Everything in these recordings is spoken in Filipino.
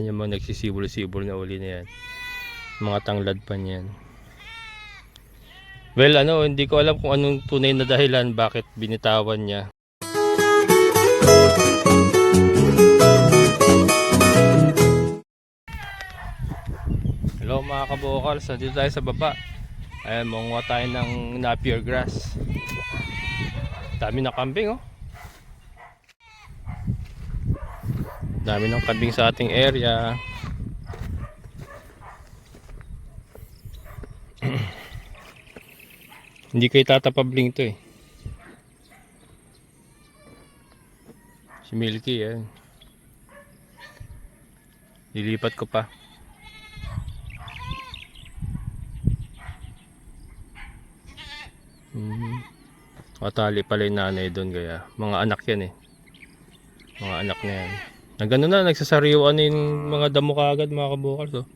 Yung mga nagsisibol-sibol na uli na yan. Mga tanglad pa niyan. Well, hindi ko alam kung anong tunay na dahilan bakit binitawan niya. Hello mga kabukals, dito tayo sa baba. Ayan, manguha tayo ng napier grass. Dami ng kambing, oh. Dami ng kambing sa ating area. Hindi kayo tatapabling to eh. Si Milky, yan. Lilipat ko pa. Matali pala yung nanay doon, kaya mga anak yan eh. Mga anak na yan. Nagano na, nagsasariwan na yung mga damo kaagad mga kabukals, oh.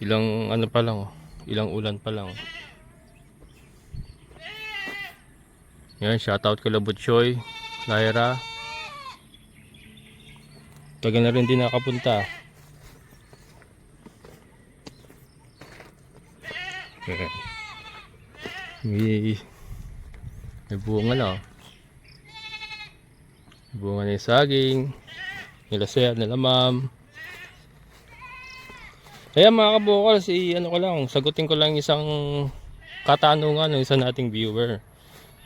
Ilang ano pa lang, oh. Ilang ulan pa lang, oh. Yan, shoutout kay Labutchoy, Lyra. Tagal na rin din nakapunta. May bunga na, oh. Bunga na yung saging, nila sir, nila ma'am. Kaya mga kabukal, sagutin ko lang isang katanungan ng isa nating viewer.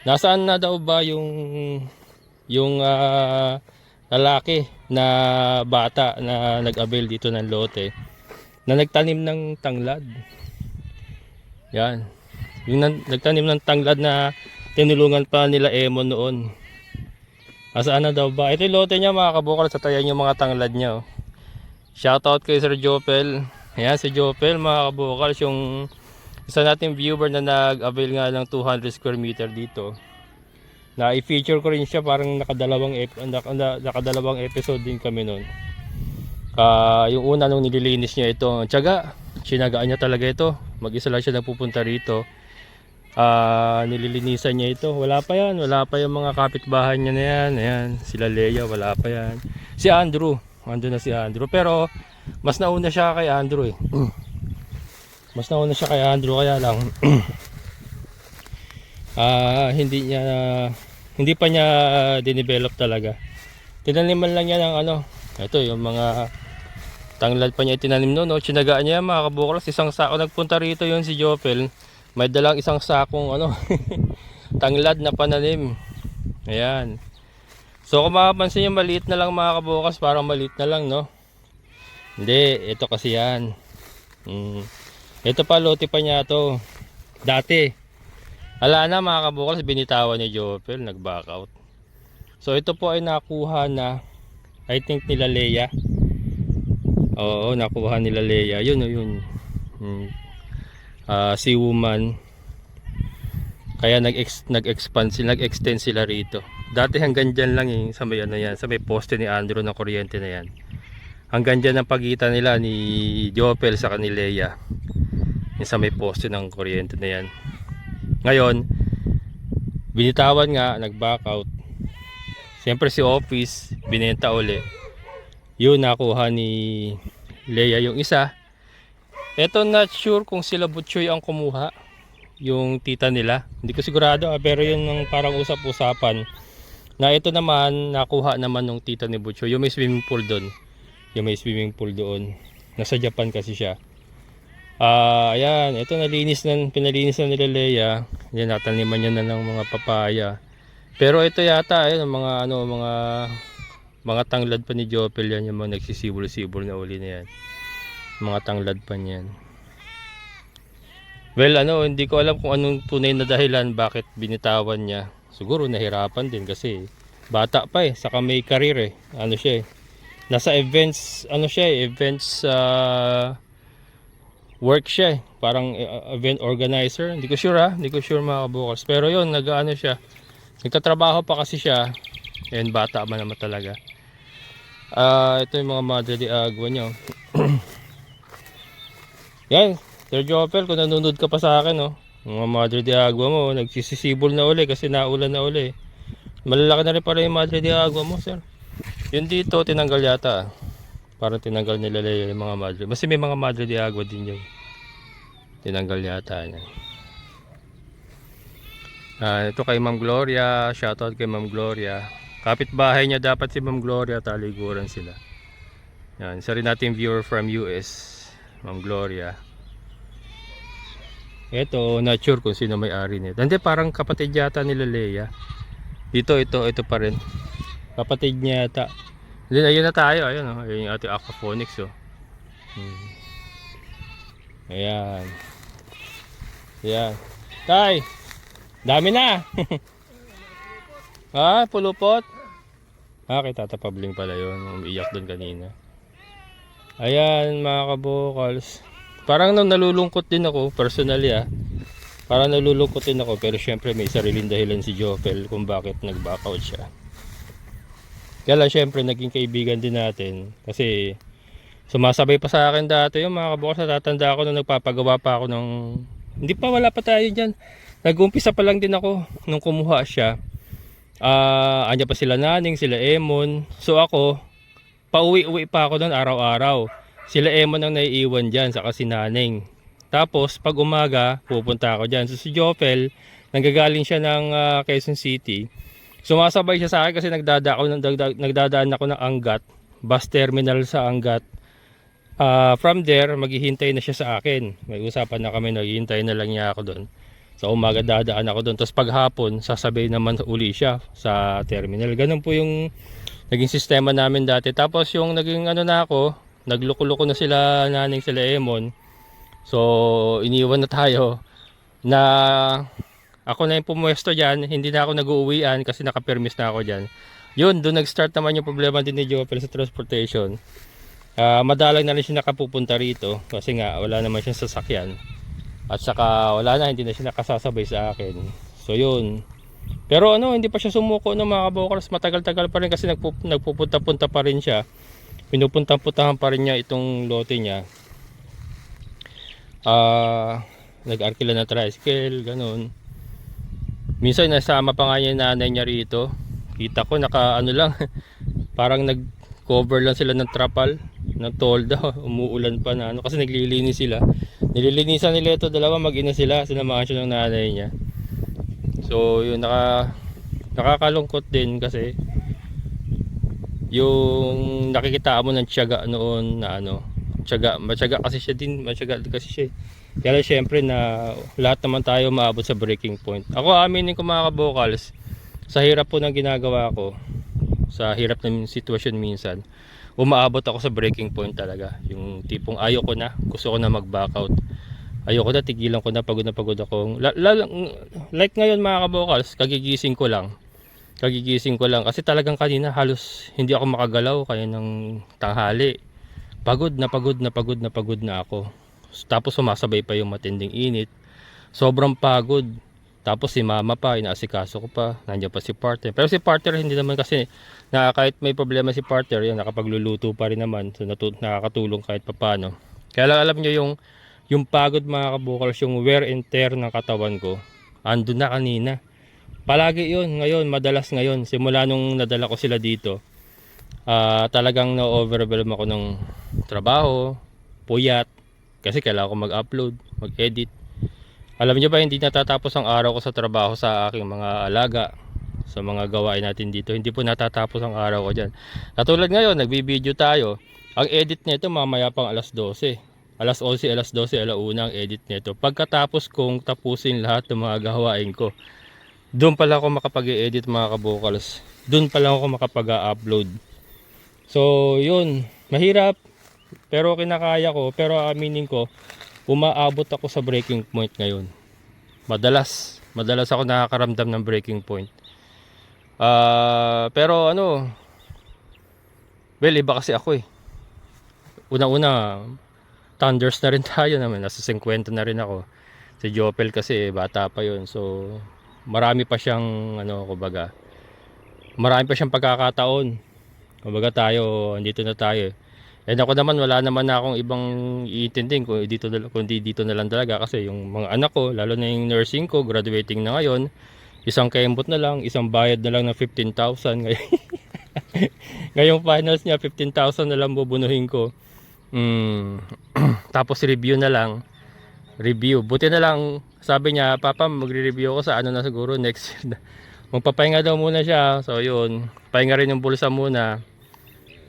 Nasaan na daw ba yung lalaki na bata na nag-avail dito ng lote na nagtanim ng tanglad? Yan. Yung nagtanim ng tanglad na tinulungan pa nila Emon noon. Asaan na daw ba? Ito yung lote niya mga kabukal, sa tayan yung mga tanglad niya, oh. Shoutout kay Sir Jopel. Ayan si Jopel mga kabukal, yung isa nating viewer na nag-avail nga ng 200 square meter dito. Na i-feature ko rin siya, parang nakadalawang episode din kami noon. Yung una nung nililinis niya ito, tiyaga, sinagaan niya talaga ito. Mag-isa lang siya nagpupunta rito. Nililinisan niya ito. Wala pa yung mga kapitbahay niya na yan. Ayan, sila Leia, wala pa yan. Si Andrew, andun na si Andrew. Pero mas nauna siya kay Andrew eh. Mas nauna siya kay Andrew, kaya lang hindi pa niya dinevelop talaga. Tinaniman lang niya ng ito yung mga tanglad pa niya itinanim noon, no? Tsinagaan niya mga kabukals, isang sako. Nagpunta rito yun si Jopel, may dalang isang sakong tanglad na pananim. Ayan. So kung makapansin niyo, maliit na lang mga kabukals, parang maliit na lang, no? Hindi, ito kasi yan. Ito pa, lote pa niya to dati. Ala na mga kabukals, binitawan ni Jopel, nag-back out. So ito po ay nakuha na, I think nila Leia. Oo, nakuha nila Leia. Yun. Si woman. Kaya nag-expand sila, nag-extend sila rito. Dati hanggang dyan lang sa may sa may poste ni Andrew ng kuryente na yan. Hanggang dyan ang pagitan nila ni Jopel sa kanila Leia. Yung sa may poste ng kuryente na yan. Ngayon, binitawan nga, nag-back out. Siyempre si Office, binenta uli. Yun, nakuha ni Leia yung isa. Eto, not sure kung sila Butchoy ang kumuha, yung tita nila. Hindi ko sigurado, pero yun ang parang usap-usapan. Na ito naman, nakuha naman ng tita ni Butchoy. Yung may swimming pool doon. Nasa Japan kasi siya. Ayan, ito pinalinis na nila Leia. Yan, nataniman niya na ng mga papaya. Pero ito yata, mga tanglad pa ni Jopel yan, yung mga nagsisibol-sibol na uli na yan. Mga tanglad pa niyan. Well, hindi ko alam kung anong tunay na dahilan bakit binitawan niya. Siguro nahirapan din kasi bata pa eh, saka may career eh. Nasa events, work siya eh. Parang event organizer. Hindi ko sure mga kabukals. Pero yun, siya. Nagtatrabaho pa kasi siya. Yan, bata man naman talaga. Ito yung mga Madre de Agua niya. Yan, Sir Jopel, kung nanonood ka pa sa akin, mga Madre de Agua mo, nagsisisibol na uli kasi naulan na uli. Malalaki na rin pala yung Madre de Agua mo, sir. Yun dito, tinanggal yata. Parang tinanggal nila yung mga madre. Kasi may mga madre de agua din yun. Tinanggal yata yan. Ito kay Ma'am Gloria. Shoutout kay Ma'am Gloria. Kapitbahay niya dapat si Ma'am Gloria. Taliguran sila. Yan. Isa rin natin viewer from US. Ma'am Gloria. Ito, not sure kung sino may-ari nito. Hindi, parang kapatid yata nila Leia. Ito pa rin. Kapatid niya yata. Ayun na tayo. Ayun, oh. Ayun yung ating aquaponics. Oh. Ayan. Ayan. Tay! Dami na! Pulupot? Kita tapabling pala yun. Umiiyak doon kanina. Ayan mga kabokals. Parang nalulungkot din ako personally Parang nalulungkot din ako pero syempre may sariling dahilan si Jopel kung bakit nag-back out siya. Kaya lang syempre naging kaibigan din natin kasi sumasabay pa sa akin dati yung mga kabokals. Natatanda ako nung nagpapagawa pa ako ng wala pa tayo dyan. Nag-umpisa pa lang din ako nung kumuha siya. Anya pa sila Naning, sila Emon. So ako pauwi-uwi pa ako doon araw-araw. Sila Emon ang naiiwan dyan saka si Naning. Tapos pag umaga pupunta ako dyan. So si Jopel nanggagaling siya ng Quezon City. Sumasabay siya sa akin kasi nagdadaan ako ng Angat, bus terminal sa Angat. From there maghihintay na siya sa akin. May usapan na kami, naghihintay na lang niya ako doon. So umaga dadaan ako doon. Tapos paghapon sasabay naman uli siya sa terminal. Ganun po yung naging sistema namin dati. Tapos yung naging na ako, nagluko-luko na sila Naning, sila Emon. So iniwan na tayo na ako na yung pumuesto dyan. Hindi na ako nag-uuwian kasi nakapermis na ako dyan. Yun, doon nag-start naman yung problema din ni Jopel sa transportation. Madalang na rin siya nakapupunta rito kasi nga wala naman siyang sasakyan. At saka wala na, hindi na siya nakasasabay sa akin. So yun. Pero hindi pa siya sumuko ng mga kabokals. Matagal-tagal pa rin kasi nagpupunta-punta pa rin siya. Pinupunta-puntahan pa rin niya itong lote niya. Nag-arkila na tricycle, ganun. Minsan nasama pa nga niya yung nanay niya rito. Kita ko lang parang nag-cover lang sila ng trapal, ng tolda. Umuulan pa na kasi naglilinis sila. Nililinisan nila ito, dalawa mag-ina sila. Sinamahan siya ng nanay niya. So yun, nakakalungkot din kasi yung nakikita mo ng tiyaga noon na matyaga kasi siya din, kaya syempre na lahat naman tayo maabot sa breaking point. Ako aminin ko mga kabokals, sa hirap po ng ginagawa ko, sa hirap ng sitwasyon minsan, umaabot ako sa breaking point talaga. Yung tipong ayoko na, gusto ko na mag-back out. Ayoko na, tigilan ko na pagod ako. Like ngayon mga kabokals, kagigising ko lang kasi talagang kanina halos hindi ako makagalaw kaya ng tanghali. Pagod na ako. Tapos sumasabay pa yung matinding init. Sobrang pagod. Tapos si mama pa, inaasikaso ko pa. Nandiyan pa si partner. Pero si partner hindi naman kasi kahit may problema si partner, yan, nakapagluluto pa rin naman. So nakakatulong kahit papano. Kaya lang alam nyo yung pagod mga kabukals, yung wear and tear ng katawan ko. Andun na kanina. Palagi yun ngayon, madalas ngayon. Simula nung nadala ko sila dito. Talagang na-overwhelm ako ng trabaho, puyat, kasi kailangan ko mag-upload, mag-edit. Alam niyo ba, hindi natatapos ang araw ko sa trabaho sa aking mga alaga, sa mga gawain natin dito. Hindi po natatapos ang araw ko dyan. Katulad ngayon, nagbibideo tayo. Ang edit nito mamaya pang alas 12. Alas 11, alas 12, alauna ang edit nito. Pagkatapos kong tapusin lahat ng mga gawain ko, doon pala ako makapag-edit mga kabokals. Doon pala ako makapag-upload. So yun, mahirap pero kinakaya ko. Pero aminin ko, umaabot ako sa breaking point ngayon. Madalas ako nakakaramdam ng breaking point. Pero well, iba kasi ako Una-una, thunders na rin tayo naman. Nasa 50 na rin ako. Si Jopel kasi bata pa yun. So marami pa siyang kumbaga, marami pa siyang pagkakataon. Kumbaga tayo, andito na tayo. And ako naman, wala naman na akong ibang iintindin kundi dito na lang talaga. Kasi yung mga anak ko, lalo na yung nursing ko, graduating na ngayon. Isang kembot na lang, isang bayad na lang ng 15,000 ngayon. Ngayong finals niya 15,000 na lang bubunuhin ko. Tapos review na lang. Review. Buti na lang sabi niya, Papa, magre-review ako sa ano na siguro next year na. Magpapahinga daw muna siya. So yun, pahinga rin yung bulsa muna.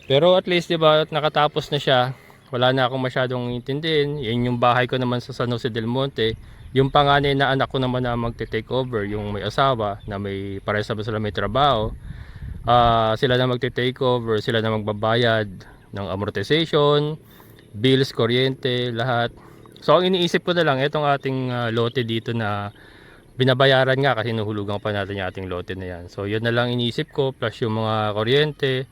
Pero at least 'di ba, nakatapos na siya. Wala na akong masyadong intindihin. Yan yung bahay ko naman sa San Jose del Monte. Yung panganay na anak ko naman na magte-take over, yung may asawa na may parehas naman sila may trabaho. Sila na magte-take over, sila na magbabayad ng amortization, bills, kuryente, lahat. So ang iniisip ko na lang itong ating lote dito na binabayaran nga kasi nuhulugan pa natin yung ating lote na yan. So yun na lang iniisip ko plus yung mga kuryente,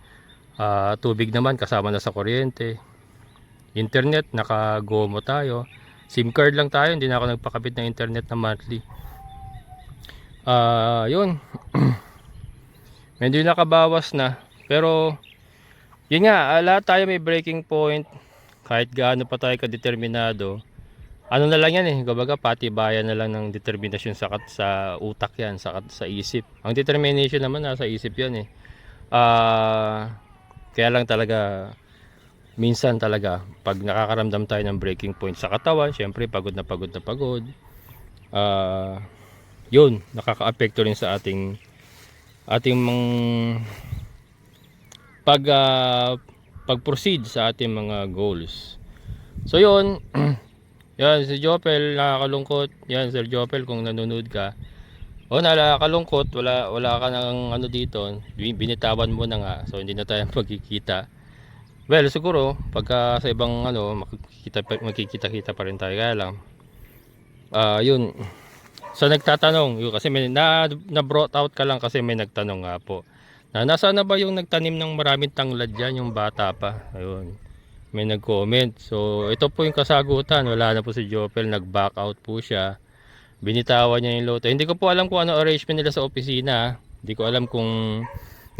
tubig naman kasama na sa kuryente. Internet, naka-GOMO tayo. SIM card lang tayo, hindi na ako nagpakabit ng internet na monthly. Yun. Medyo nakabawas na. Pero, yun nga, lahat tayo may breaking point. Kahit gaano pa tayo kadeterminado. Ano na lang yan eh, kumbaga patibayan na lang ng determinasyon sa utak yan, sa isip. Ang determination naman nasa isip yan eh. Kaya lang talaga, minsan talaga pag nakakaramdam tayo ng breaking point sa katawan, syempre pagod na pagod na pagod, yun nakaka-apekto rin sa ating pag-proceed sa ating mga goals. So yun. Yan si Jopel, nakakalungkot. Yan Sir Jopel, kung nanonood ka, nakakalungkot, wala ka nang ano dito, binitawan mo na nga, so hindi na tayo magkikita. Well, siguro pagka sa ibang ano magkikita-kita pa rin tayo, kaya lang yun. So nagtatanong, yun kasi may na brought out ka lang kasi may nagtanong nga po. Nasaan na ba yung nagtanim ng maraming tanglad diyan, yung bata pa? Ayun. May nag-comment. So ito po yung kasagutan. Wala na po si Jopel, nag-back out po siya. Binitawan niya yung lote. Hindi ko po alam kung ano arrangement nila sa opisina. Hindi ko alam kung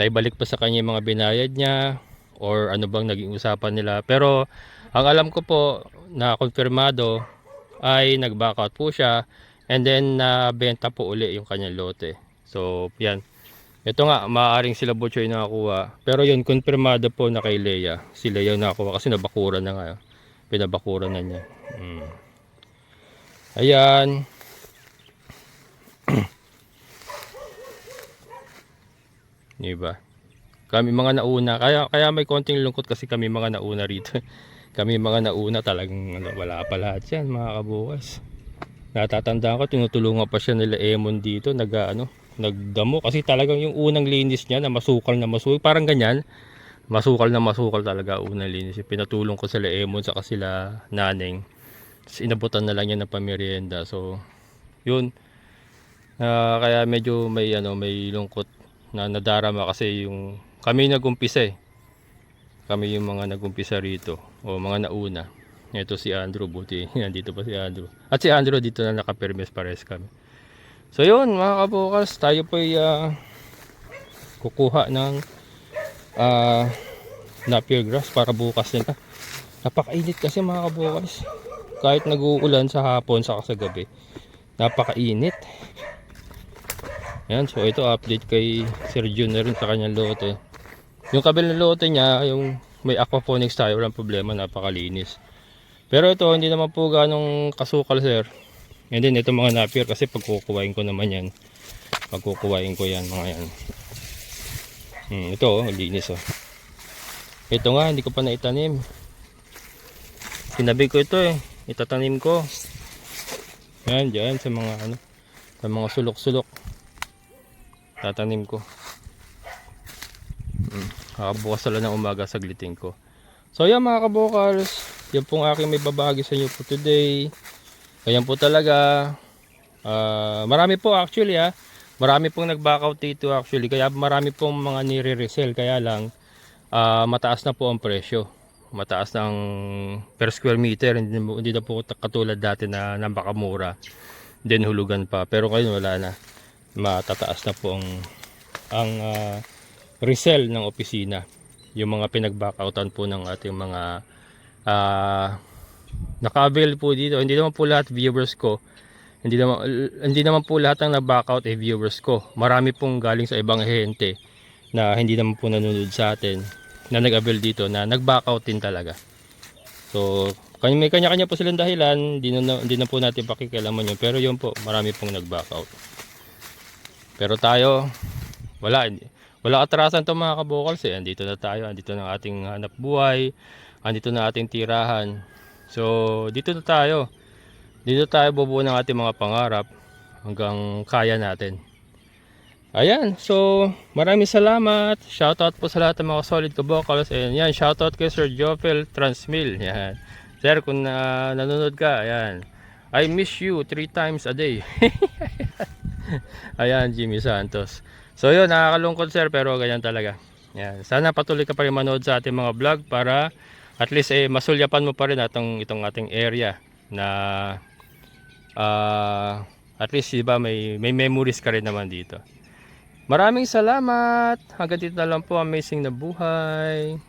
naibalik pa sa kanya yung mga binayad niya or ano bang naging usapan nila. Pero ang alam ko po na konfirmado ay nag-back out po siya and then nabenta po uli yung kanyang lote. So yan. Ito nga, maaaring sila Butchoy nakakuha. Pero yun, konfirmado po na kay Leia. Si Leia nakakuha kasi nabakuran na nga. Pinabakuran na niya. Ayan. Diba? Kami mga nauna. Kaya may konting lungkot kasi kami mga nauna rito. Kami mga nauna talagang wala pa lahat yan mga kabukas. Natatandaan ko, tinutulungan pa siya nila Emon dito. Nagdamo kasi talagang yung unang linis niya na masukal, parang ganyan, masukal talaga unang linis. Pinatulong ko sila Emon sa sila Naneng, tapos inabutan na lang niya ng pamerienda. So yun, kaya medyo may lungkot na nadarama kasi yung kami nagumpisa kami yung mga nagumpisa rito o mga nauna. Ito si Andrew, buti nandito pa si Andrew, at si Andrew dito na nakapermes pares kami. So yun mga kabukas, tayo po ay kukuha ng napier grass para bukas nila. Napakainit kasi mga kabukas. Kahit nag-uulan sa hapon sa gabi, napakainit. Yan, so ito update kay Sir Jun na rin sa kanyang lote. Yung kabilang lote niya, yung may aquaponics tayo, walang problema, napakalinis. Pero ito hindi naman po ganong kasukal sir. And then ito mga napier kasi pagkukuhain ko naman yan. Pagkukuhain ko yan mga yan. Ito linis oh. Ito nga hindi ko pa naitanim. Sinabi ko ito itatanim ko. Yan dyan sa mga sa mga sulok-sulok. Tatanim ko. Bukas lang ng umaga saglitin ko. So yan mga kabukals, yan pong aking may babagi sa inyo po today. Ayan po talaga. Marami po actually marami pong nag-backout dito actually. Kaya marami pong mga nire-resell. Kaya lang mataas na po ang presyo. Mataas ng per square meter. Hindi na po katulad dati na napakamura. Then hulugan pa. Pero ngayon wala na. Matataas na po ang resell ng opisina. Yung mga pinag-backoutan po ng ating mga naka-avail po dito. Hindi naman po lahat viewers ko. Hindi naman po lahat ng na-backout viewers ko. Marami pong galing sa ibang ahente. na hindi naman po nanonood sa atin na nag-avail dito na nag-back out din talaga. So, may kanya-kanya po silang dahilan, hindi na po natin pakikialaman yun. Pero yun po, marami pong nag-back out. Pero tayo, wala atrasan to mga kabokals eh. Andito na tayo, andito na ang ating hanap buhay, andito na ating tirahan. So, dito na tayo. Dito tayo bubuo ng ating mga pangarap hanggang kaya natin. Ayan, so maraming salamat. Shoutout po sa lahat ng mga solid kabokals. And yan, shoutout kay Sir Jofel Transmil. Yan. Sir, kung nanonood ka, ayan. I miss you 3 times a day. Ayan, Jimmy Santos. So yun, nakakalungkot sir, pero ganyan talaga. Yan. Sana patuloy ka pa rin manood sa ating mga vlog para at least masulyapan mo pa rin itong ating area na at least diba, may memories ka rin naman dito. Maraming salamat. Hanggang dito na lang po. Amazing na buhay.